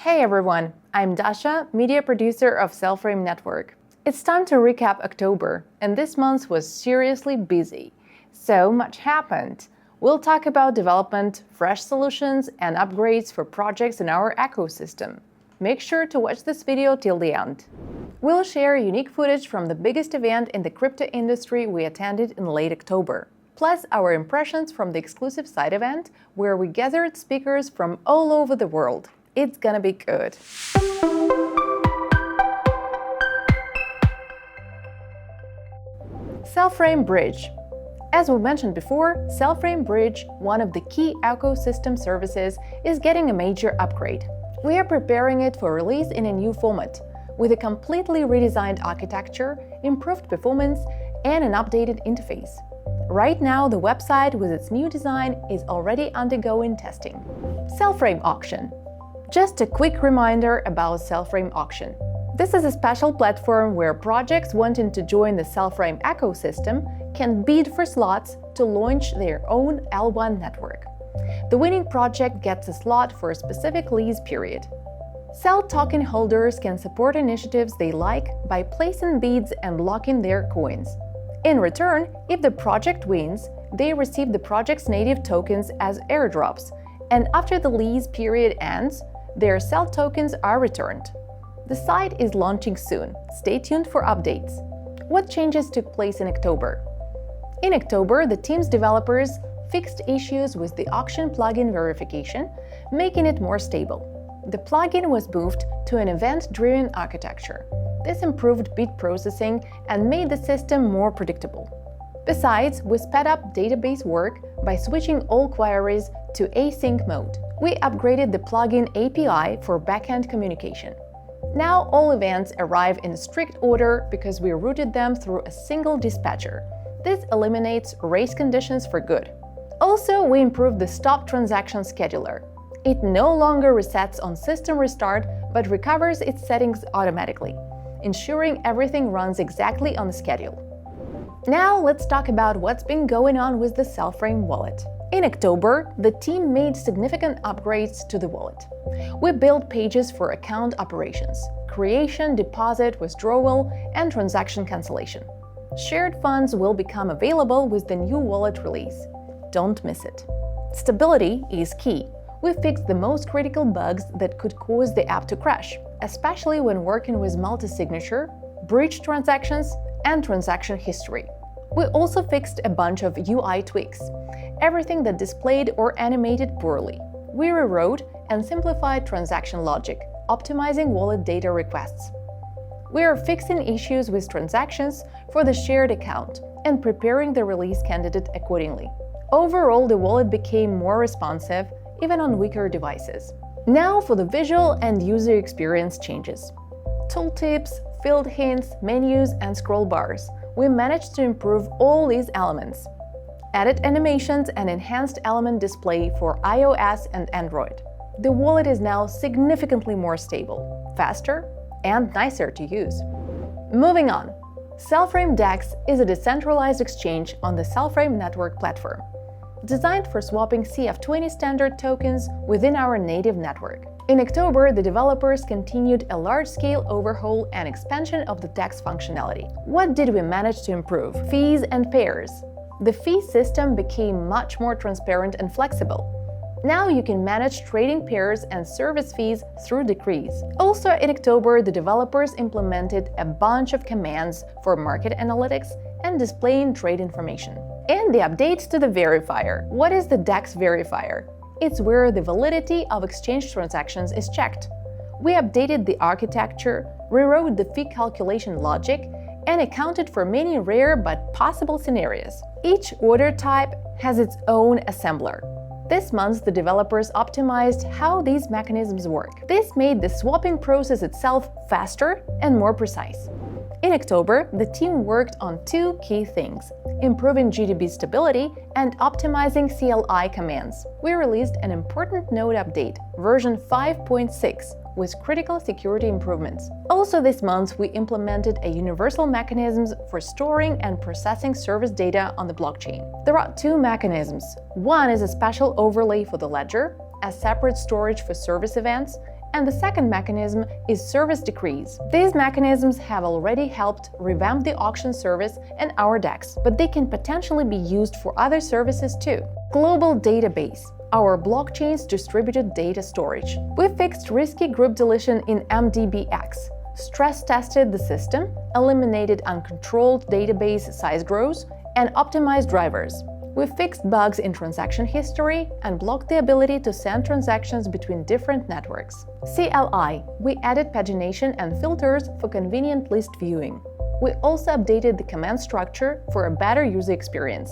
Hey everyone, I'm Dasha, media producer of Cellframe Network. It's time to recap October, and this month was seriously busy. So much happened. We'll talk about development, fresh solutions, and upgrades for projects in our ecosystem. Make sure to watch this video till the end. We'll share unique footage from the biggest event in the crypto industry we attended in late October, plus our impressions from the exclusive side event, where we gathered speakers from all over the world. It's gonna be good. Cellframe Bridge. As we mentioned before, Cellframe Bridge, one of the key ecosystem services, is getting a major upgrade. We are preparing it for release in a new format, with a completely redesigned architecture, improved performance, and an updated interface. Right now, the website with its new design is already undergoing testing. Cellframe Auction. Just a quick reminder about Cellframe Auction. This is a special platform where projects wanting to join the Cellframe ecosystem can bid for slots to launch their own L1 network. The winning project gets a slot for a specific lease period. Cell token holders can support initiatives they like by placing bids and locking their coins. In return, if the project wins, they receive the project's native tokens as airdrops, and after the lease period ends, their Cell tokens are returned. The site is launching soon. Stay tuned for updates. What changes took place in October? In October, the team's developers fixed issues with the auction plugin verification, making it more stable. The plugin was moved to an event-driven architecture. This improved bid processing and made the system more predictable. Besides, we sped up database work by switching all queries to async mode. We upgraded the plugin API for backend communication. Now all events arrive in strict order because we routed them through a single dispatcher. This eliminates race conditions for good. Also, we improved the stop transaction scheduler. It no longer resets on system restart, but recovers its settings automatically, ensuring everything runs exactly on the schedule. Now let's talk about what's been going on with the Cellframe Wallet. In October, the team made significant upgrades to the wallet. We built pages for account operations, creation, deposit, withdrawal, and transaction cancellation. Shared funds will become available with the new wallet release. Don't miss it. Stability is key. We fixed the most critical bugs that could cause the app to crash, especially when working with multi-signature, bridge transactions, and transaction history. We also fixed a bunch of UI tweaks, everything that displayed or animated poorly. We rewrote and simplified transaction logic, optimizing wallet data requests. We are fixing issues with transactions for the shared account and preparing the release candidate accordingly. Overall, the wallet became more responsive, even on weaker devices. Now for the visual and user experience changes. Tooltips, field hints, menus, and scroll bars. We managed to improve all these elements. Added animations and enhanced element display for iOS and Android. The wallet is now significantly more stable, faster, and nicer to use. Moving on. Cellframe DEX is a decentralized exchange on the Cellframe network platform, designed for swapping CF20 standard tokens within our native network. In October, the developers continued a large-scale overhaul and expansion of the DEX functionality. What did we manage to improve? Fees and pairs. The fee system became much more transparent and flexible. Now you can manage trading pairs and service fees through decrees. Also in October, the developers implemented a bunch of commands for market analytics and displaying trade information. And the updates to the verifier. What is the DEX verifier? It's where the validity of exchange transactions is checked. We updated the architecture, rewrote the fee calculation logic, and accounted for many rare but possible scenarios. Each order type has its own assembler. This month, the developers optimized how these mechanisms work. This made the swapping process itself faster and more precise. In October, the team worked on two key things: improving GDB stability and optimizing CLI commands. We released an important node update, version 5.6, with critical security improvements. Also this month, we implemented a universal mechanism for storing and processing service data on the blockchain. There are two mechanisms. One is a special overlay for the ledger, a separate storage for service events, And the second mechanism is service decrees. These mechanisms have already helped revamp the auction service and our DEX, but they can potentially be used for other services too. Global database, our blockchain's distributed data storage. We fixed risky group deletion in MDBX, stress-tested the system, eliminated uncontrolled database size growth, and optimized drivers. We fixed bugs in transaction history and blocked the ability to send transactions between different networks. CLI, we added pagination and filters for convenient list viewing. We also updated the command structure for a better user experience.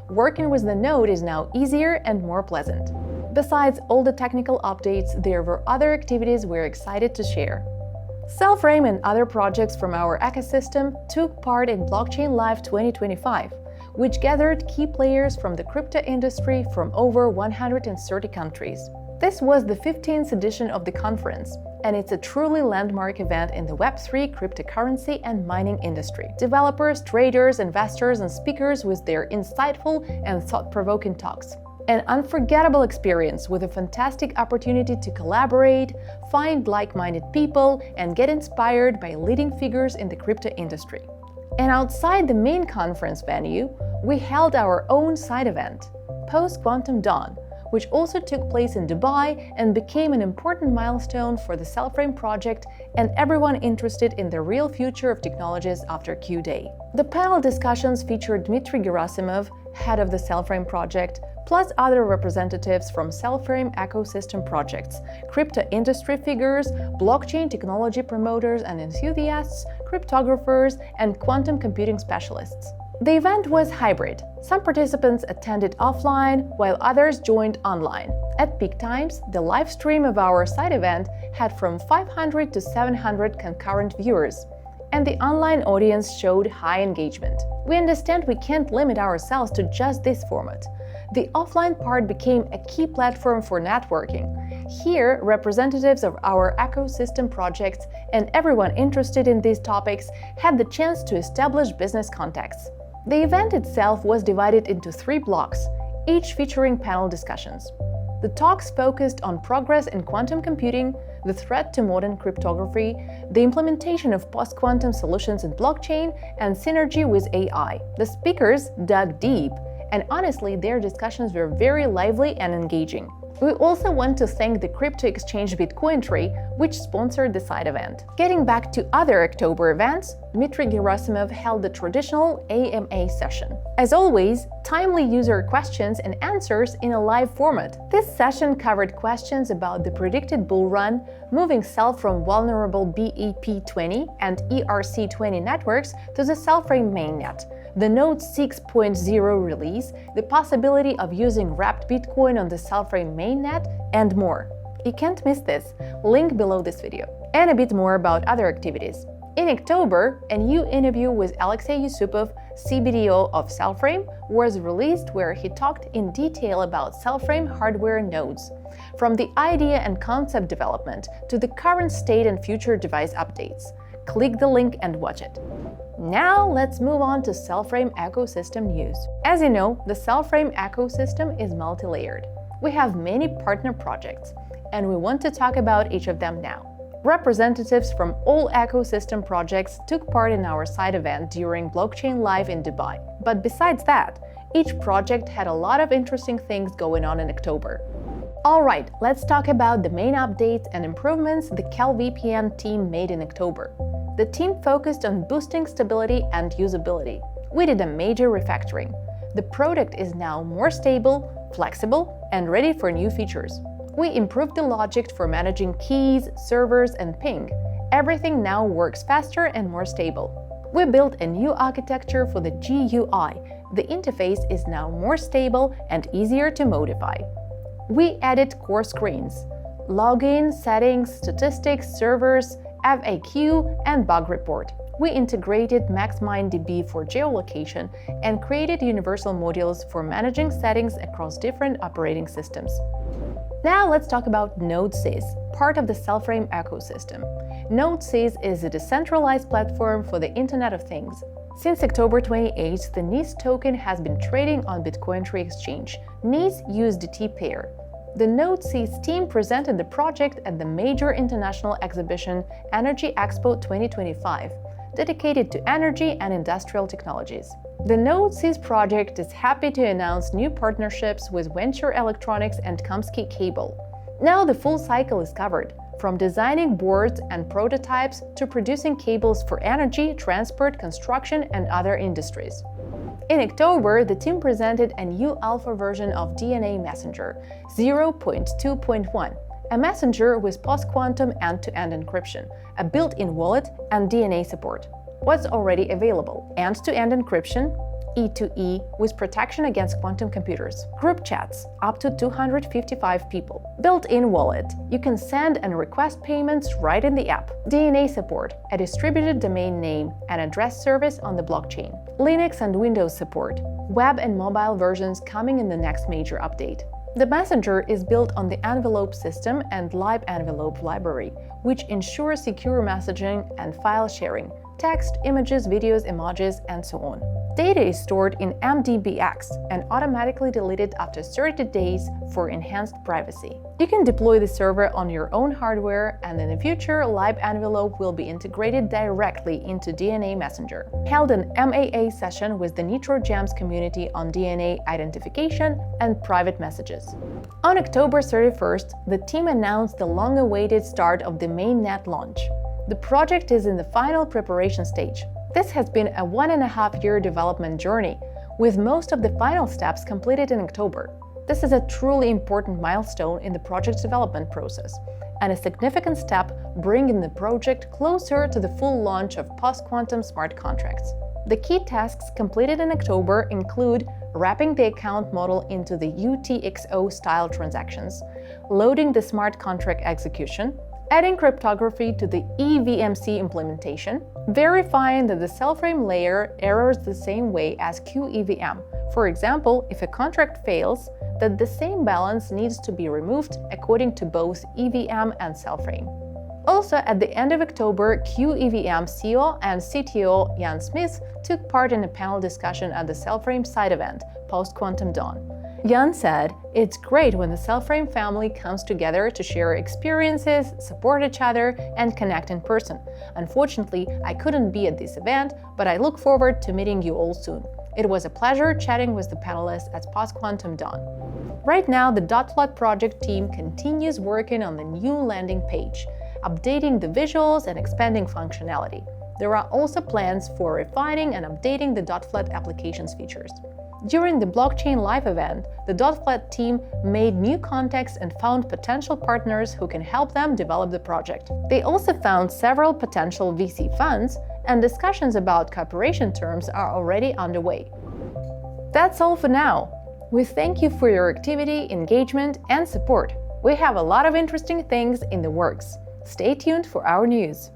Working with the node is now easier and more pleasant. Besides all the technical updates, there were other activities we're excited to share. Cellframe and other projects from our ecosystem took part in Blockchain Live 2025, which gathered key players from the crypto industry from over 130 countries. This was the 15th edition of the conference, and it's a truly landmark event in the Web3, cryptocurrency, and mining industry. Developers, traders, investors, and speakers with their insightful and thought-provoking talks. An unforgettable experience with a fantastic opportunity to collaborate, find like-minded people, and get inspired by leading figures in the crypto industry. And outside the main conference venue, we held our own side event, Post-Quantum Dawn, which also took place in Dubai and became an important milestone for the Cellframe project and everyone interested in the real future of technologies after Q-Day. The panel discussions featured Dmitry Gerasimov, head of the Cellframe project, plus other representatives from Cellframe ecosystem projects, crypto industry figures, blockchain technology promoters and enthusiasts, cryptographers, and quantum computing specialists. The event was hybrid. Some participants attended offline, while others joined online. At peak times, the live stream of our side event had from 500 to 700 concurrent viewers, and the online audience showed high engagement. We understand we can't limit ourselves to just this format. The offline part became a key platform for networking. Here, representatives of our ecosystem projects and everyone interested in these topics had the chance to establish business contacts. The event itself was divided into 3 blocks, each featuring panel discussions. The talks focused on progress in quantum computing, the threat to modern cryptography, the implementation of post-quantum solutions in blockchain, and synergy with AI. The speakers dug deep, and honestly, their discussions were very lively and engaging. We also want to thank the crypto exchange Bitcoin, which sponsored the side event. Getting back to other October events, Dmitry Gerasimov held the traditional AMA session. As always, timely user questions and answers in a live format. This session covered questions about the predicted bull run, moving Cell from vulnerable BEP20 and ERC20 networks to the Cellframe mainnet, the Node 6.0 release, the possibility of using wrapped Bitcoin on the Cellframe mainnet, and more. You can't miss this, link below this video. And a bit more about other activities. In October, a new interview with Alexey Yusupov, CBDO of Cellframe, was released where he talked in detail about Cellframe hardware nodes, from the idea and concept development to the current state and future device updates. Click the link and watch it. Now let's move on to Cellframe ecosystem news. As you know, the Cellframe ecosystem is multi-layered. We have many partner projects, and we want to talk about each of them now. Representatives from all ecosystem projects took part in our side event during Blockchain Live in Dubai. But besides that, each project had a lot of interesting things going on in October. Alright, let's talk about the main updates and improvements the kelvpn team made in October. The team focused on boosting stability and usability. We did a major refactoring. The product is now more stable, flexible, and ready for new features. We improved the logic for managing keys, servers, and ping. Everything now works faster and more stable. We built a new architecture for the GUI. The interface is now more stable and easier to modify. We added core screens, login, settings, statistics, servers, FAQ, and bug report. We integrated MaxMineDB for geolocation and created universal modules for managing settings across different operating systems. Now let's talk about nodesys, part of the Cellframe ecosystem. Nodesys is a decentralized platform for the Internet of Things. Since October 28th, the NES token has been trading on Bitcoin Tree Exchange, NES USDT pair. The nodesys team presented the project at the major international exhibition Energy Expo 2025, dedicated to energy and industrial technologies. The nodesys project is happy to announce new partnerships with Venture Electronics and Kamsky Cable. Now the full cycle is covered, from designing boards and prototypes to producing cables for energy, transport, construction, and other industries. In October, the team presented a new alpha version of DNA Messenger 0.2.1, a messenger with post-quantum end-to-end encryption, a built-in wallet, and DNA support. What's already available? End-to-end encryption, E2E, with protection against quantum computers. Group chats, up to 255 people. Built-in wallet. You can send and request payments right in the app. DNA support, a distributed domain name and address service on the blockchain. Linux and Windows support. Web and mobile versions coming in the next major update. The messenger is built on the envelope system and libenvelope library, which ensures secure messaging and file sharing. Text, images, videos, emojis, and so on. Data is stored in MDBX and automatically deleted after 30 days for enhanced privacy. You can deploy the server on your own hardware, and in the future, libenvelope will be integrated directly into DNA Messenger. Held an MAA session with the Nitro Jams community on DNA identification and private messages. On October 31st, the team announced the long-awaited start of the mainnet launch. The project is in the final preparation stage. This has been a 1.5-year development journey, with most of the final steps completed in October. This is a truly important milestone in the project's development process, and a significant step bringing the project closer to the full launch of post-quantum smart contracts. The key tasks completed in October include wrapping the account model into the UTXO-style transactions, loading the smart contract execution, adding cryptography to the EVMC implementation, verifying that the Cellframe layer errors the same way as QEVM. For example, if a contract fails, that the same balance needs to be removed according to both EVM and Cellframe. Also, at the end of October, QEVM CEO and CTO Jan Smith took part in a panel discussion at the Cellframe side event, Post-Quantum Dawn. Jan said, "It's great when the Cellframe family comes together to share experiences, support each other, and connect in person. Unfortunately, I couldn't be at this event, but I look forward to meeting you all soon. It was a pleasure chatting with the panelists at Post-Quantum Dawn." Right now, the dotflat project team continues working on the new landing page, updating the visuals and expanding functionality. There are also plans for refining and updating the dotflat application's features. During the Blockchain Live event, the dotflat team made new contacts and found potential partners who can help them develop the project. They also found several potential VC funds, and discussions about cooperation terms are already underway. That's all for now. We thank you for your activity, engagement, and support. We have a lot of interesting things in the works. Stay tuned for our news.